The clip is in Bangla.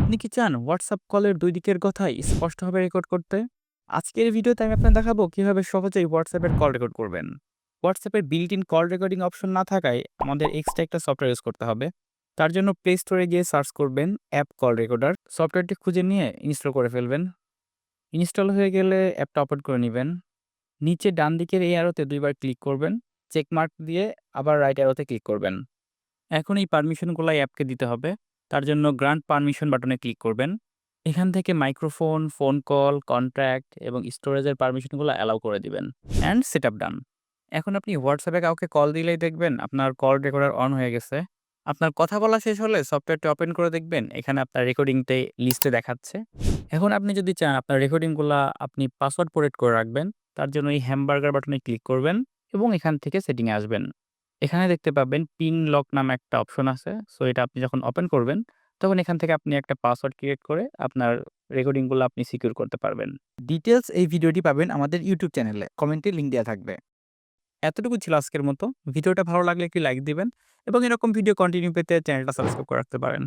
আপনি কি চান হোয়াটসঅ্যাপ কলের ২ দিকের কথাই স্পষ্টভাবে রেকর্ড করতে? আজকের ভিডিওতে আমি আপনাকে দেখাবো কিভাবে সহজেই হোয়াটসঅ্যাপের কল রেকর্ড করবেন। হোয়াটসঅ্যাপের built in call recording option না থাকায় আমাদের এক্সট্রা একটা সফটওয়্যার ইউজ করতে হবে। তার জন্য প্লে স্টোরে গিয়ে সার্চ করবেন অ্যাপ কল রেকর্ডার। সফটওয়্যারটি খুঁজে নিয়ে ইনস্টল করে ফেলবেন। ইনস্টল হয়ে গেলে অ্যাপটা ওপেন করে নিবেন। নিচে ডান দিকের এই অ্যারোতে ২ বার ক্লিক করবেন। চেক মার্ক দিয়ে আবার রাইট অ্যারোতে ক্লিক করবেন। এখন এই পারমিশনগুলো অ্যাপকে দিতে হবে। তার জন্য গ্রান্ট পারমিশন বাটনে ক্লিক করবেন। এখান থেকে মাইক্রোফোন, ফোন কল, কনট্যাক্ট এবং স্টোরেজের পারমিশনগুলো অ্যালাউ করে দিবেন। অ্যান্ড সেটআপ ডান। এখন আপনি হোয়াটসঅ্যাপে কাউকে কল দিলেই দেখবেন আপনার কল রেকর্ডার অন হয়ে গেছে। আপনার কথা বলা শেষ হলে সফটওয়্যারটি ওপেন করে দেখবেন এখানে আপনার রেকর্ডিংটাই লিস্টে দেখাচ্ছে। এখন আপনি যদি চান আপনার রেকর্ডিংগুলা আপনি পাসওয়ার্ড প্রোটেক্ট করে রাখবেন, তার জন্য এই হ্যামবার্গার বাটনে ক্লিক করবেন এবং এখান থেকে সেটিং এ আসবেন। এখানে দেখতে পাবেন পিন লক নামে একটা অপশন আছে। সো এটা আপনি যখন ওপেন করবেন, তখন এখান থেকে আপনি একটা পাসওয়ার্ড ক্রিয়েট করে আপনার রেকর্ডিং গুলো আপনি সিকিউর করতে পারবেন। ডিটেইলস এই ভিডিওটি পাবেন আমাদের ইউটিউব চ্যানেলে। কমেন্টে লিংক দেয়া থাকবে। এতটুকু ছিল আজকের মতো। ভিডিওটা ভালো লাগলে একটি লাইক দিবেন এবং এরকম ভিডিও কন্টিনিউ পেতে চ্যানেলটা সাবস্ক্রাইব করে রাখতে পারেন।